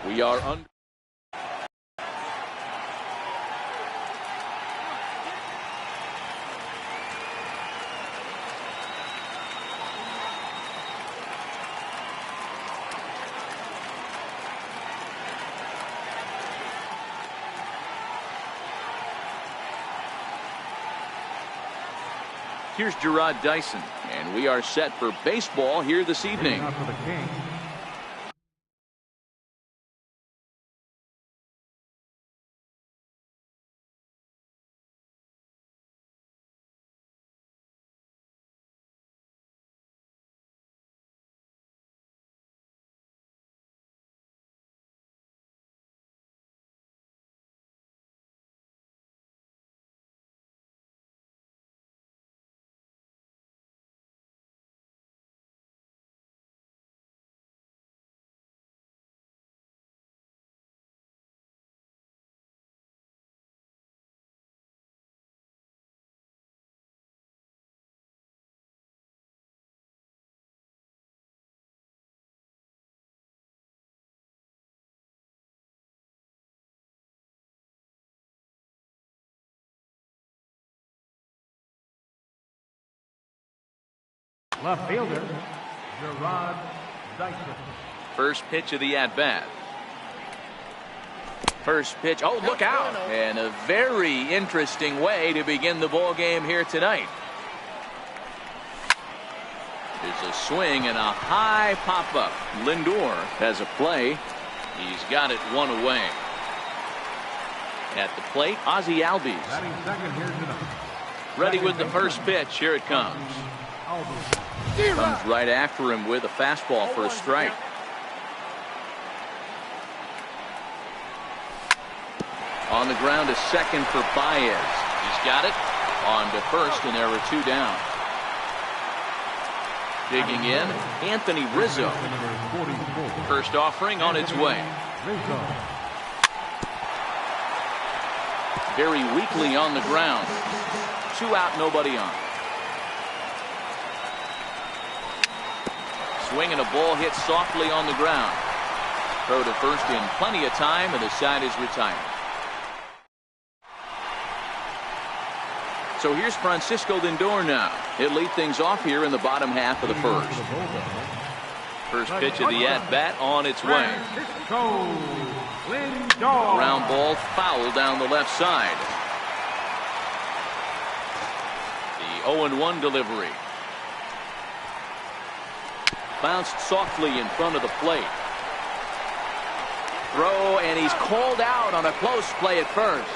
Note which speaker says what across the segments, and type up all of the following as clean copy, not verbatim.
Speaker 1: We are under. Here's Gerard Dyson, and we are set for baseball here this evening.
Speaker 2: Left fielder, Gerard Dyson.
Speaker 1: First pitch of the at-bat. First pitch. Oh, look out. And a very interesting way to begin the ball game here tonight. There's a swing and a high pop-up. Lindor has a play. He's got it one away. At the plate, Ozzie Albies. Ready with the first pitch. Here it comes. Comes right after him with a fastball for a strike. On the ground to second for Baez. He's got it. On to first, and there are two down. Digging in, Anthony Rizzo. First offering on its way. Very weakly on the ground. 2 out, nobody on. Swing and a ball hit softly on the ground. Throw to first in plenty of time, and the side is retired. So here's Francisco Lindor now. He'll lead things off here in the bottom half of the first. First pitch of the at-bat on its way. Ground ball foul down the left side. The 0-1 delivery. Bounced softly in front of the plate. Throw, and he's called out on a close play at first.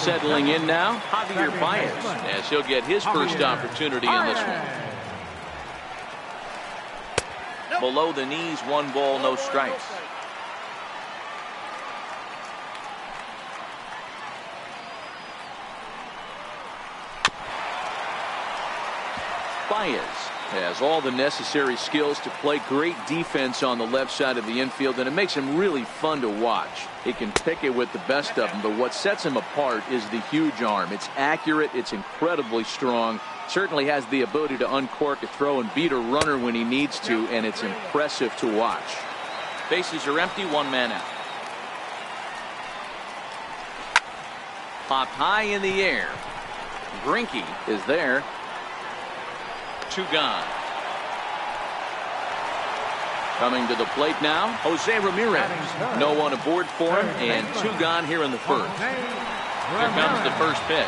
Speaker 1: Settling in now, Javier Baez, as he'll get his first opportunity in this one. Below the knees, 1 ball, no strikes. Baez has all the necessary skills to play great defense on the left side of the infield, and it makes him really fun to watch. He can pick it with the best of them, but what sets him apart is the huge arm. It's accurate, it's incredibly strong, certainly has the ability to uncork a throw and beat a runner when he needs to, and it's impressive to watch. Bases are empty, 1 man out. Popped high in the air. Greinke is there. 2 gone. Coming to the plate now, Jose Ramirez. No one aboard for him, and 2 gone here in the first. Here comes the first pitch.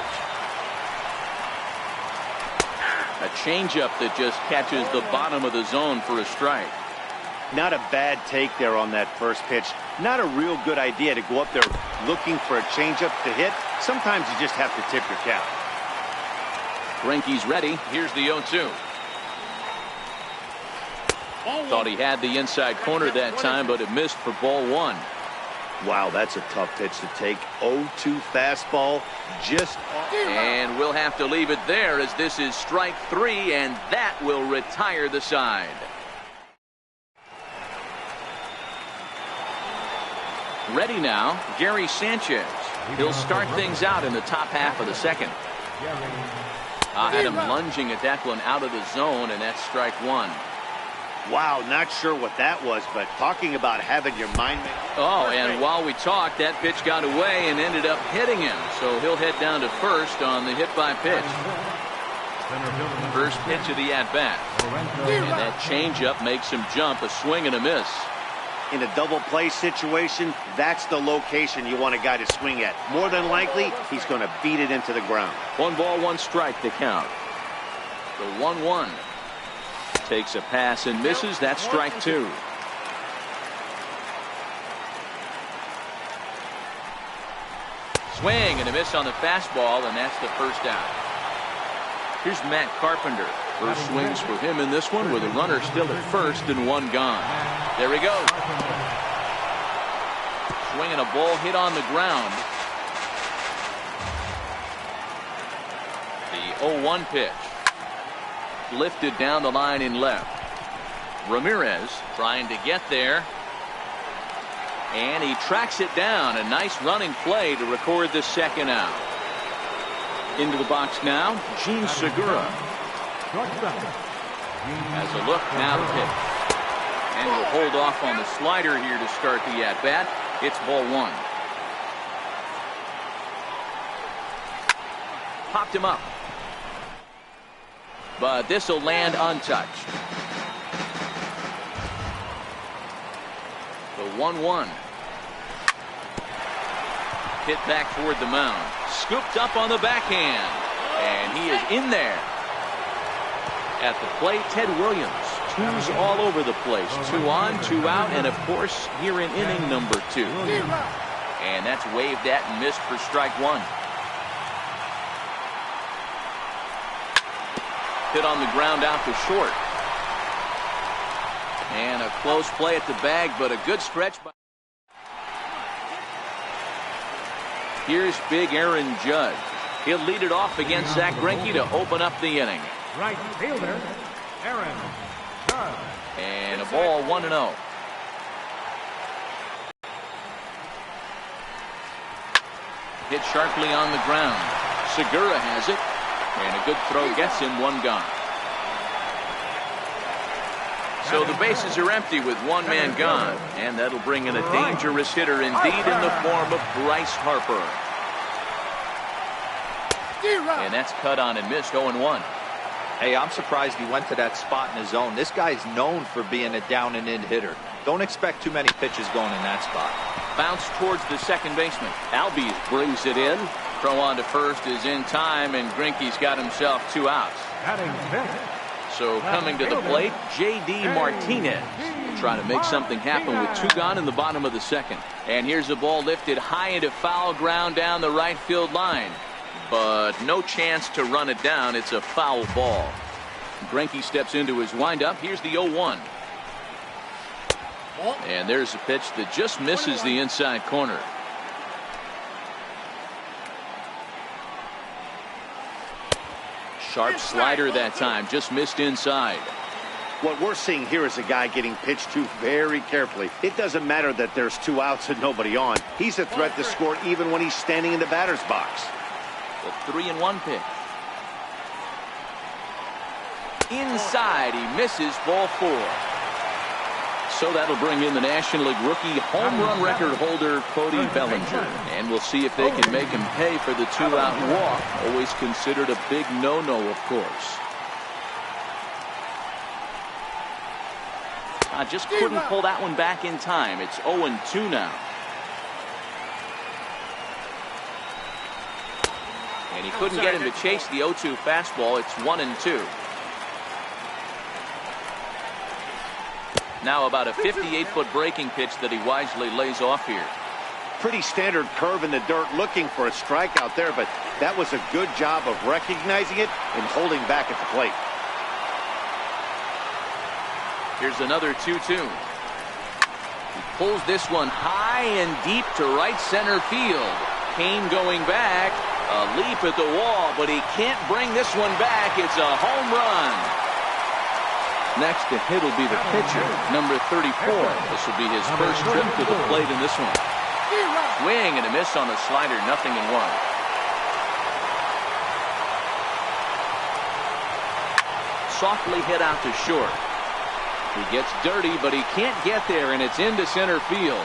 Speaker 1: A changeup that just catches the bottom of the zone for a strike.
Speaker 3: Not a bad take there on that first pitch. Not a real good idea to go up there looking for a changeup to hit. Sometimes you just have to tip your cap.
Speaker 1: Greinke's ready. Here's the 0-2. Thought he had the inside corner that time, but it missed for ball 1.
Speaker 3: Wow, that's a tough pitch to take. 0-2 fastball. And
Speaker 1: we'll have to leave it there, as this is strike 3, and that will retire the side. Ready now, Gary Sanchez. He'll start things out in the top half of the second. Had him lunging at that one out of the zone, and that's strike 1.
Speaker 3: Wow, not sure what that was, but talking about having your mind made.
Speaker 1: Oh, and while we talked, that pitch got away and ended up hitting him. So he'll head down to first on the hit by pitch. First pitch of the at-bat. And that changeup makes him jump, a swing and a miss.
Speaker 3: In a double play situation, that's the location you want a guy to swing at. More than likely, he's going to beat it into the ground.
Speaker 1: 1 ball, 1 strike to count. The 1-1. Takes a pass and misses. That's strike 2. Swing and a miss on the fastball, and that's the first out. Here's Matt Carpenter. First swings for him in this one with a runner still at first and 1 gone. There he goes. Swinging a ball hit on the ground. The 0-1 pitch. Lifted down the line in left. Ramirez trying to get there. And he tracks it down. A nice running play to record the second out. Into the box now, Gene Segura. Has a look, now to pitch. And will hold off on the slider here to start the at-bat. It's ball 1. Popped him up. But this will land untouched. The 1-1. Hit back toward the mound. Scooped up on the backhand. And he is in there. At the plate, Ted Williams. 2s all over the place. 2 on, 2 out, and of course, here in inning number 2. And that's waved at and missed for strike 1. Hit on the ground out to short. And a close play at the bag, but a good stretch by. Here's big Aaron Judge. He'll lead it off against Zach Greinke to open up the inning.
Speaker 2: Right fielder, Aaron Judge.
Speaker 1: And a ball, 1-0. Hit sharply on the ground. Segura has it. And a good throw gets him 1 gone. So the bases are empty with 1 man gone. And that'll bring in a dangerous hitter indeed in the form of Bryce Harper. And that's cut on and missed. 0-1.
Speaker 4: Hey, I'm surprised he went to that spot in his zone. This guy's known for being a down and in hitter. Don't expect too many pitches going in that spot.
Speaker 1: Bounce towards the second baseman. Albies brings it in. Throw on to first is in time, and Greinke's got himself 2 outs. So coming to the plate, J.D. Martinez will try to make something happen with 2 gone in the bottom of the second. And here's the ball lifted high into foul ground down the right field line. But no chance to run it down. It's a foul ball. Greinke steps into his windup. Here's the 0-1. And there's a pitch that just misses the inside corner. Sharp slider that time, just missed inside.
Speaker 3: What we're seeing here is a guy getting pitched to very carefully. It doesn't matter that there's 2 outs and nobody on. He's a threat to score even when he's standing in the batter's box.
Speaker 1: The 3-1 pitch. Inside, he misses, ball 4. So that'll bring in the National League rookie home run record holder Cody Bellinger. And we'll see if they can make him pay for the 2-out walk. Always considered a big no-no, of course. I just couldn't pull that one back in time. It's 0-2 now. And he couldn't get him to chase the 0-2 fastball. It's 1-2. Now about a 58-foot breaking pitch that he wisely lays off here.
Speaker 3: Pretty standard curve in the dirt, looking for a strikeout there, but that was a good job of recognizing it and holding back at the plate.
Speaker 1: Here's another 2-2. He pulls this one high and deep to right center field. Kane going back. A leap at the wall, but he can't bring this one back. It's a home run. Next to hit will be the pitcher, number 34. This will be his first trip to the plate in this one. Swing and a miss on the slider, 0-1. Softly hit out to short. He gets dirty, but he can't get there, and it's into center field.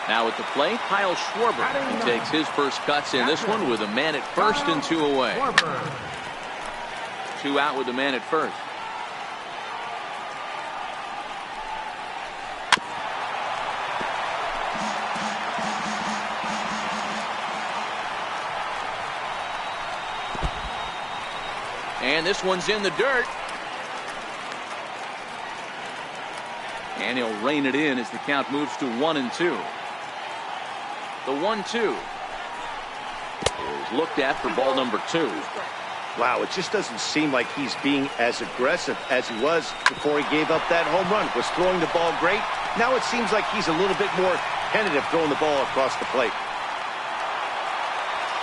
Speaker 1: Now at the plate, Kyle Schwarber. He takes his first cuts in this one with a man at first and 2 away. 2 out with the man at first. And this one's in the dirt. And he'll rein it in as the count moves to 1-2. The 1-2 is looked at for ball number 2.
Speaker 3: Wow, it just doesn't seem like he's being as aggressive as he was before he gave up that home run. Was throwing the ball great. Now it seems like he's a little bit more tentative throwing the ball across the plate.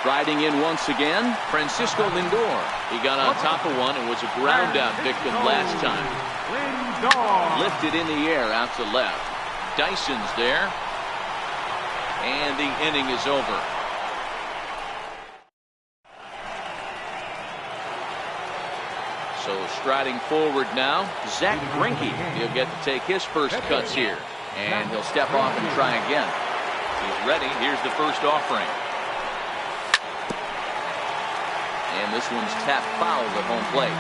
Speaker 1: Riding in once again, Francisco Lindor. He got on top of one and was a ground out victim last time. Lifted in the air out to left. Dyson's there. And the inning is over. So striding forward now, Zach Greinke. He'll get to take his first cuts here. And he'll step off and try again. He's ready. Here's the first offering. And this one's tapped foul at home plate.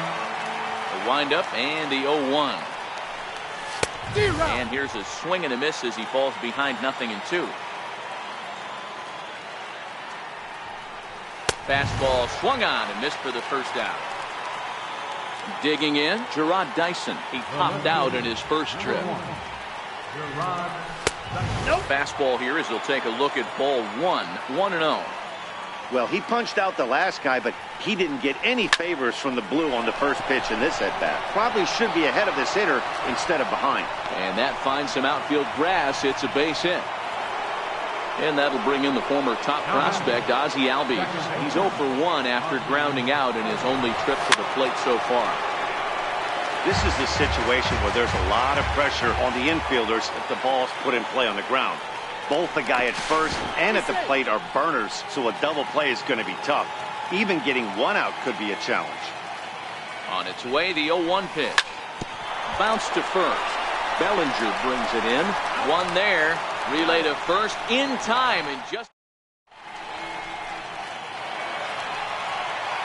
Speaker 1: The windup and the 0-1. And here's a swing and a miss as he falls behind 0-2. Fastball swung on and missed for the first out. Digging in, Gerard Dyson. He popped out in his first trip. Fastball here as he'll take a look at ball 1, 1-0.
Speaker 3: Well, he punched out the last guy, but he didn't get any favors from the blue on the first pitch in this at-bat. Probably should be ahead of this hitter instead of behind.
Speaker 1: And that finds some outfield grass. It's a base hit. And that'll bring in the former top prospect, Ozzie Albies. He's 0 for 1 after grounding out in his only trip to the plate so far.
Speaker 3: This is the situation where there's a lot of pressure on the infielders if the ball's put in play on the ground. Both the guy at first and at the plate are burners, so a double play is going to be tough. Even getting one out could be a challenge.
Speaker 1: On its way, the 0-1 pitch. Bounce to first. Bellinger brings it in. One there. Relay to first in time. And just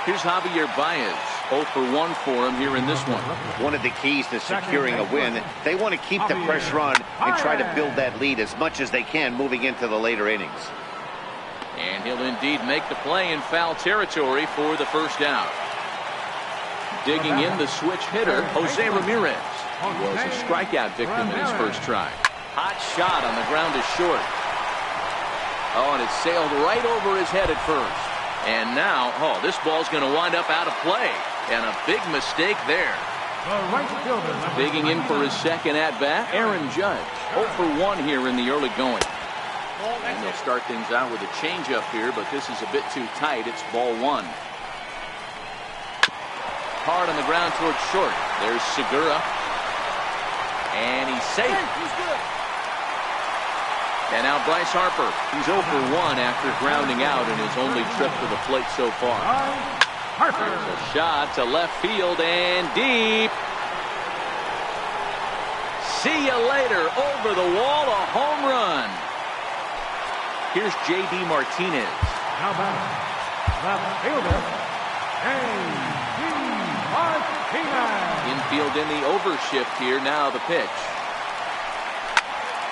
Speaker 1: here's Javier Baez. 0 for 1 for him here in this one.
Speaker 3: One of the keys to securing a win, they want to keep the pressure on and try to build that lead as much as they can moving into the later innings.
Speaker 1: And he'll indeed make the play in foul territory for the first out. Digging in the switch hitter, Jose Ramirez. He was a strikeout victim in his first try. Hot shot on the ground is short. Oh, and it sailed right over his head at first. And now, this ball's going to wind up out of play. And a big mistake there. Digging in for his second at-bat, Aaron Judge. 0 for 1 here in the early going. And they'll start things out with a changeup here, but this is a bit too tight. It's ball 1. Hard on the ground towards short. There's Segura. And he's safe. And now Bryce Harper. He's 0 for 1 after grounding out in his only trip to the plate so far. There's a shot to left field and deep. See you later. Over the wall, a home run. Here's J.D. Martinez.
Speaker 2: How about left fielder, J.D. Martinez.
Speaker 1: Infield in the overshift here. Now the pitch.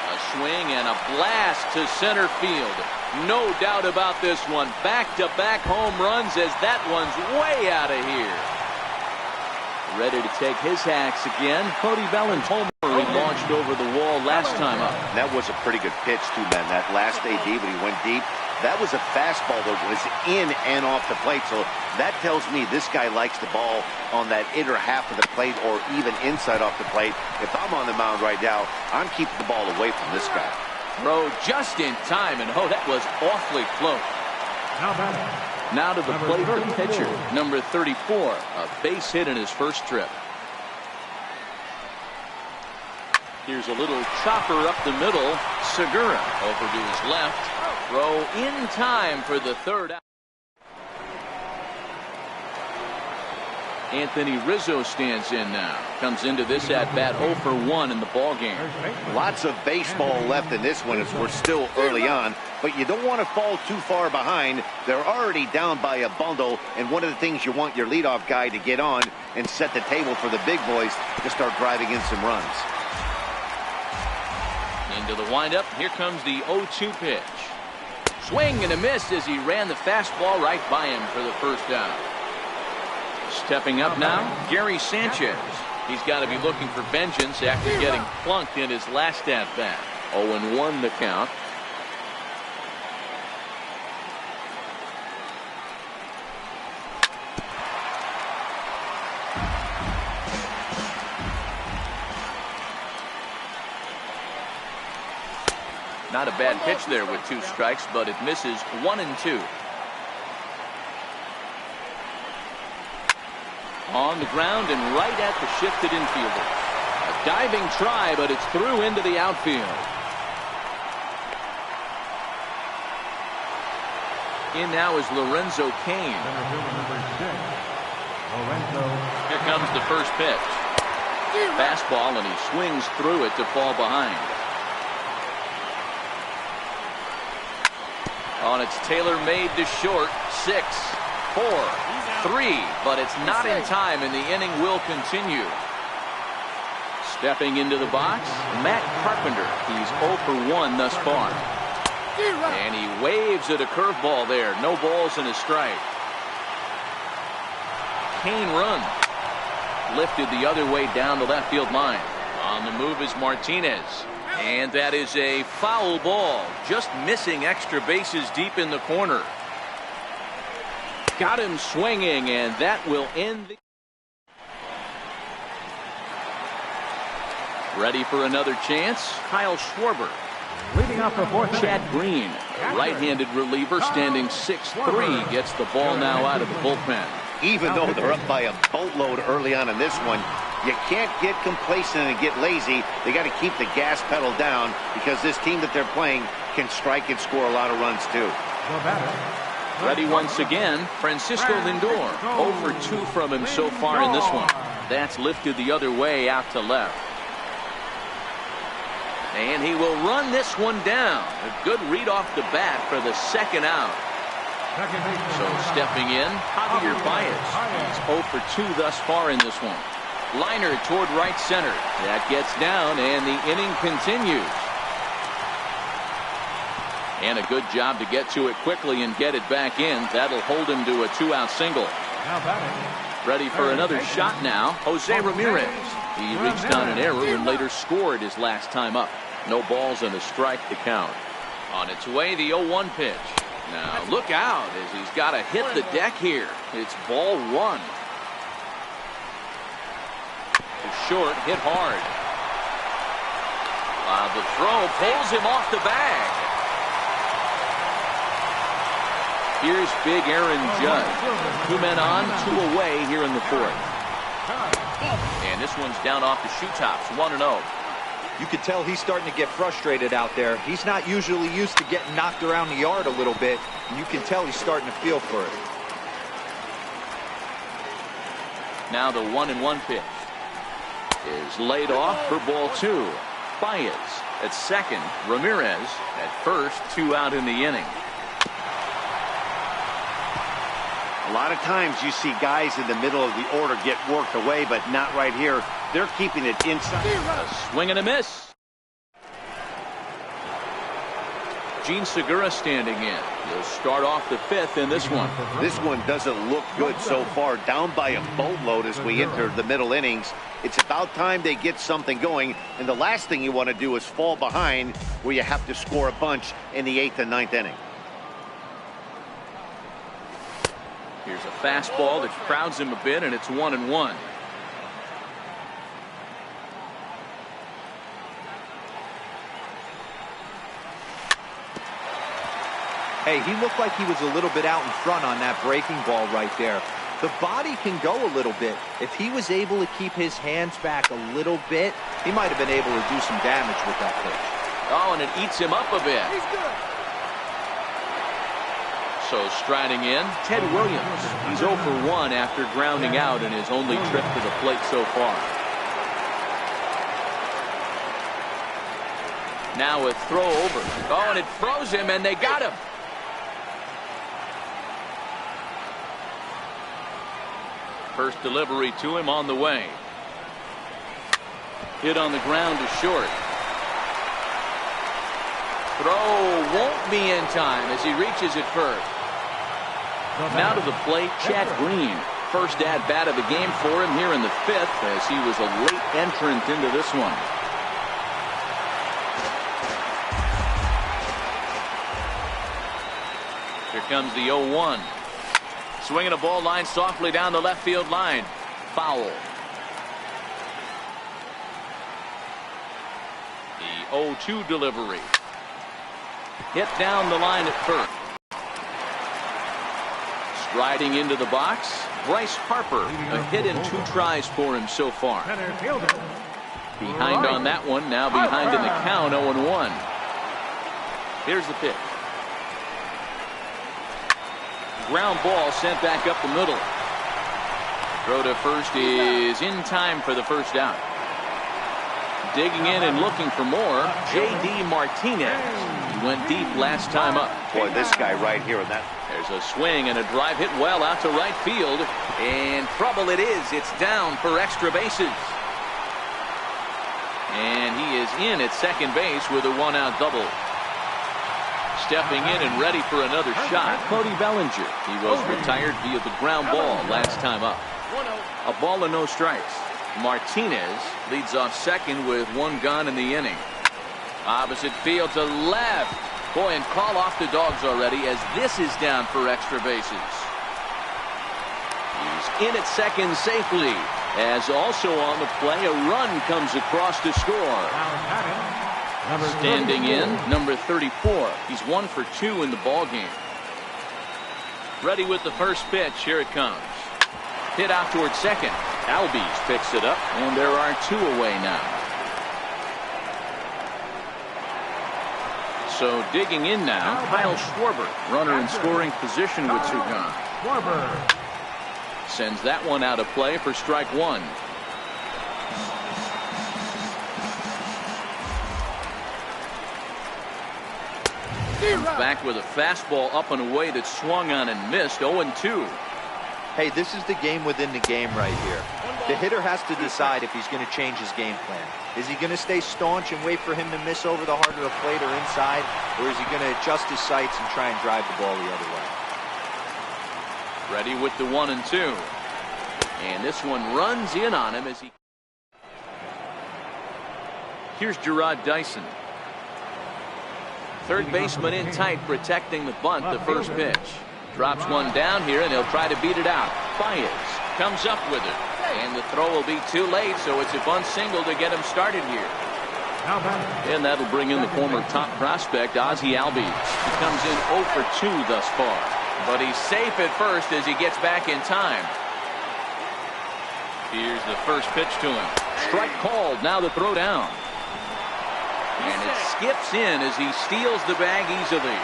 Speaker 1: A swing and a blast to center field. No doubt about this one. Back-to-back home runs as that one's way out of here. Ready to take his hacks again. Cody Bellinger homer he launched over the wall last time up.
Speaker 3: That was a pretty good pitch too, man. That last AD when he went deep, that was a fastball that was in and off the plate. So that tells me this guy likes the ball on that inner half of the plate or even inside off the plate. If I'm on the mound right now, I'm keeping the ball away from this guy.
Speaker 1: Throw just in time, and that was awfully close. Now to the plate, the pitcher, number 34, a base hit in his first trip. Here's a little chopper up the middle. Segura over to his left. Throw in time for the third out. Anthony Rizzo stands in now. Comes into this at-bat 0 for 1 in the ball game.
Speaker 3: Lots of baseball left in this one as we're still early on, but you don't want to fall too far behind. They're already down by a bundle, and one of the things you want your leadoff guy to get on and set the table for the big boys to start driving in some runs.
Speaker 1: Into the windup. Here comes the 0-2 pitch. Swing and a miss as he ran the fastball right by him for the first down. Stepping up now, Gary Sanchez. He's got to be looking for vengeance after getting plunked in his last at-bat. 0-1 the count. Not a bad pitch there with 2 strikes, but it misses 1-2. On the ground and right at the shifted infielder. A diving try, but it's through into the outfield. In now is Lorenzo Cain. Here comes the first pitch. Fastball, and he swings through it to fall behind. On its tailor-made to short. 6, 4, 3, but it's not in time, and the inning will continue. Stepping into the box, Matt Carpenter. He's 0 for 1 thus far. And he waves at a curveball there. No balls and a strike. Cain runs. Lifted the other way down the left field line. On the move is Martinez. And that is a foul ball. Just missing extra bases deep in the corner. Got him swinging, and that will end the... Ready for another chance? Kyle Schwarber.
Speaker 2: Leading off the fourth inning.
Speaker 1: Chad Green, a right-handed reliever, standing 6'3", gets the ball now out of the bullpen.
Speaker 3: Even though they're up by a boatload early on in this one, you can't get complacent and get lazy. They got to keep the gas pedal down because this team that they're playing can strike and score a lot of runs too.
Speaker 1: Ready once again, Francisco Lindor. 0 for 2 from him so far in this one. That's lifted the other way out to left. And he will run this one down. A good read off the bat for the second out. So stepping in, Javier Baez. He's 0 for 2 thus far in this one. Liner toward right center. That gets down, and the inning continues. And a good job to get to it quickly and get it back in. That'll hold him to a 2-out single. Ready for another shot now, Jose Ramirez. He reached on an error and later scored his last time up. No balls and a strike to count. On its way, the 0-1 pitch. Now look out as he's got to hit the deck here. It's ball 1. Short, hit hard. The throw pulls him off the bag. Here's big Aaron Judge. 2 men on, 2 away here in the 4th. And this one's down off the shoe tops, 1-0.
Speaker 4: You could tell he's starting to get frustrated out there. He's not usually used to getting knocked around the yard a little bit. And you can tell he's starting to feel for it.
Speaker 1: Now the 1-1 pitch is laid off for ball 2. Baez at second. Ramirez at first. 2 out in the inning.
Speaker 3: A lot of times you see guys in the middle of the order get worked away, but not right here. They're keeping it inside.
Speaker 1: A swing and a miss. Gene Segura standing in. He'll start off the 5th in this one.
Speaker 3: This one doesn't look good so far. Down by a boatload as we enter the middle innings. It's about time they get something going. And the last thing you want to do is fall behind where you have to score a bunch in the 8th and 9th inning.
Speaker 1: Here's a fastball that crowds him a bit, and it's 1-1.
Speaker 4: Hey, he looked like he was a little bit out in front on that breaking ball right there. The body can go a little bit. If he was able to keep his hands back a little bit, he might have been able to do some damage with that pitch.
Speaker 1: Oh, and it eats him up a bit. So striding in, Ted Williams. He's 0 for 1 after grounding out in his only trip to the plate so far. Now a throw over. Oh, and it froze him, and they got him. First delivery to him on the way. Hit on the ground to short. Throw won't be in time as he reaches it first. Now to the plate, Chad Green. First at-bat of the game for him here in the 5th as he was a late entrant into this one. Here comes the 0-1. Swinging a ball line softly down the left field line. Foul. The 0-2 delivery. Hit down the line at first. Striding into the box, Bryce Harper. A hit in 2 tries for him so far. Behind on that one, now behind in the count, 0-1. Here's the pitch. Ground ball sent back up the middle. Throw to first is in time for the first out. Digging in and looking for more, J.D. Martinez. He went deep last time up.
Speaker 3: Boy, this guy right here.
Speaker 1: There's a swing and a drive hit well out to right field. And trouble it is. It's down for extra bases. And he is in at second base with a 1-out double. Stepping in and ready for another shot, Cody Bellinger. He was retired via the ground ball last time up. A ball and no strikes. Martinez leads off second with 1 gone in the inning. Opposite field to left. Boy, and call off the Dogs already as this is down for extra bases. He's in at second safely as also on the play a run comes across to score. Standing in, number 34. He's 1 for 2 in the ball game. Ready with the first pitch. Here it comes. Hit out towards second. Albies picks it up, and there are 2 away now. So digging in now, Kyle Schwarber, runner in scoring position with 2 gone. Sends that one out of play for strike 1. Back with a fastball up and away that swung on and missed. 0-2.
Speaker 4: Hey, this is the game within the game right here. The hitter has to decide if he's going to change his game plan. Is he going to stay staunch and wait for him to miss over the heart of the plate or inside, or is he going to adjust his sights and try and drive the ball the other way?
Speaker 1: Ready with the 1-2. And this one runs in on him as he... Here's Gerard Dyson. Third baseman in tight, protecting the bunt, the first pitch. Drops one down here, and he'll try to beat it out. Baez comes up with it. And the throw will be too late, so it's a bunt single to get him started here. And that'll bring in the former top prospect, Ozzie Albies. He comes in 0 for 2 thus far. But he's safe at first as he gets back in time. Here's the first pitch to him. Strike called, now the throw down. And it skips in as he steals the bag easily.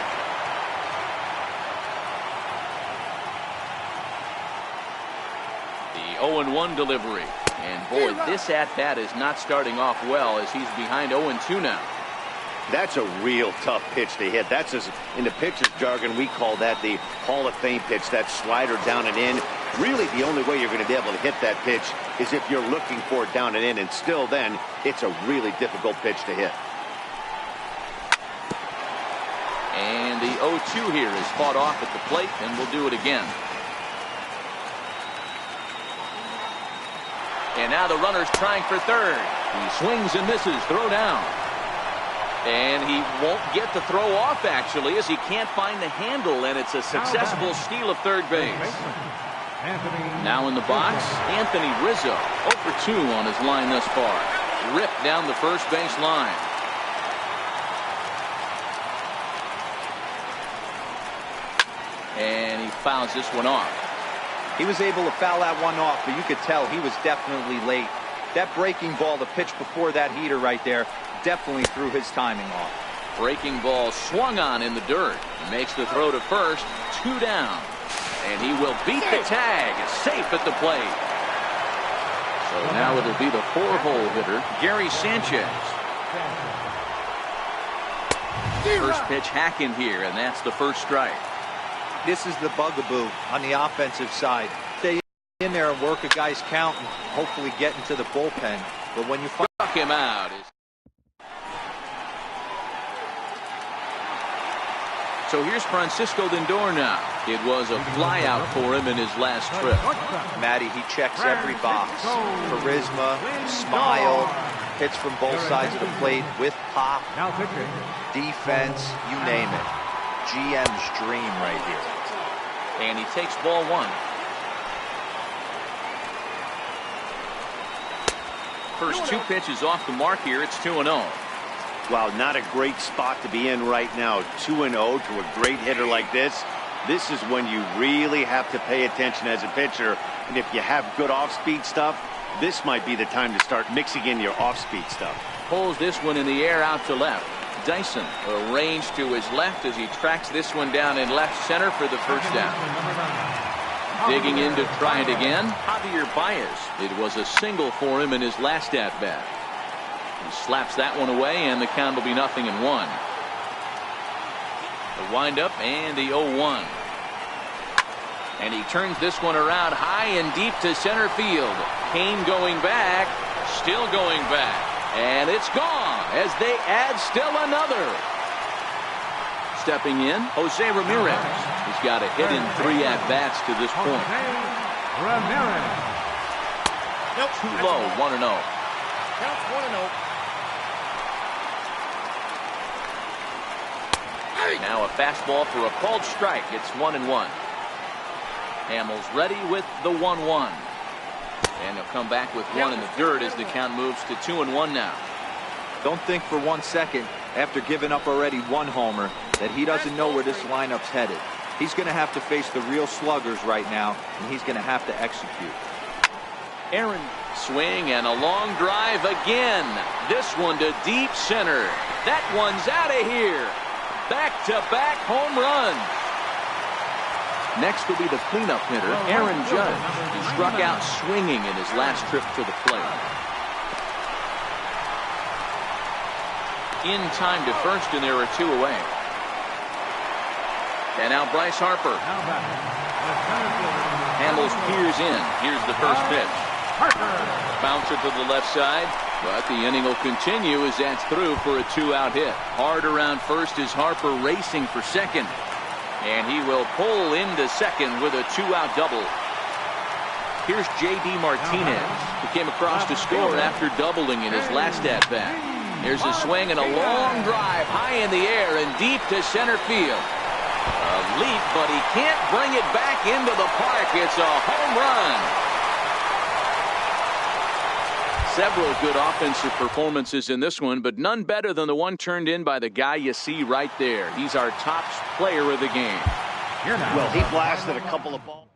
Speaker 1: The 0-1 delivery. And boy, this at-bat is not starting off well as he's behind 0-2 now.
Speaker 3: That's a real tough pitch to hit. That's just, in the pitcher's jargon, we call that the Hall of Fame pitch, that slider down and in. Really, the only way you're going to be able to hit that pitch is if you're looking for it down and in, and still then, it's a really difficult pitch to hit.
Speaker 1: And the 0-2 here is fought off at the plate, and we'll do it again. And now the runner's trying for third. He swings and misses. Throw down. And he won't get the throw off, actually, as he can't find the handle, and it's a successful steal of third base. Now in the box, Anthony Rizzo. 0 for 2 on his line thus far. Ripped down the first base line. And he fouls this one off.
Speaker 4: He was able to foul that one off, but you could tell he was definitely late. That breaking ball, the pitch before that heater right there, definitely threw his timing off.
Speaker 1: Breaking ball swung on in the dirt. He makes the throw to first. 2 down. And he will beat the tag. Safe at the plate. So now it'll be the 4-hole hitter, Gary Sanchez. First pitch hacking here, and that's the first strike.
Speaker 4: This is the bugaboo on the offensive side. Stay in there and work a guy's count and hopefully get into the bullpen. But when you
Speaker 1: struck him out. So here's Francisco Lindor now. It was a flyout for him in his last trip.
Speaker 4: Matty, he checks every box. Charisma, smile, hits from both sides of the plate with pop, defense, you name it. GM's dream right here.
Speaker 1: And he takes ball 1. First 2 pitches off the mark here. It's 2-0.
Speaker 3: Wow, not a great spot to be in right now. 2-0 to a great hitter like this. This is when you really have to pay attention as a pitcher. And if you have good off-speed stuff, this might be the time to start mixing in your off-speed stuff.
Speaker 1: Pulls this one in the air out to left. Dyson arranged to his left as he tracks this one down in left center for the first down. Digging in to try it again, Javier Baez. It was a single for him in his last at-bat. He slaps that one away, and the count will be 0-1. The windup and the 0-1. And he turns this one around high and deep to center field. Kane going back, still going back. And it's gone as they add still another. Stepping in, Jose Ramirez. He's got a hit in 3 at-bats to this point.
Speaker 2: Ramirez.
Speaker 1: Too low, 1-0.
Speaker 5: Counts 1-0.
Speaker 1: Now a fastball for a called strike. It's 1-1. Hamels ready with the 1-1. And he'll come back with 1 in the dirt as the count moves to 2-1 now.
Speaker 4: Don't think for 1 second, after giving up already 1 homer, that he doesn't know where this lineup's headed. He's going to have to face the real sluggers right now, and he's going to have to execute.
Speaker 1: Aaron swing and a long drive again. This one to deep center. That one's out of here. Back-to-back home runs. Next will be the cleanup hitter, Aaron Judge. He struck out swinging in his last trip to the plate. In time to first, and there are 2 away. And now Bryce Harper. Hamels peers in. Here's the first pitch. Bouncer to the left side, but the inning will continue as that's through for a 2-out hit. Hard around first is Harper racing for second. And he will pull into second with a 2-out double. Here's J.D. Martinez, who came across to score after doubling in his last at-bat. There's a swing and a long drive high in the air and deep to center field. A leap, but he can't bring it back into the park. It's a home run. Several good offensive performances in this one, but none better than the one turned in by the guy you see right there. He's our top player of the game.
Speaker 3: Well, he blasted a couple of balls.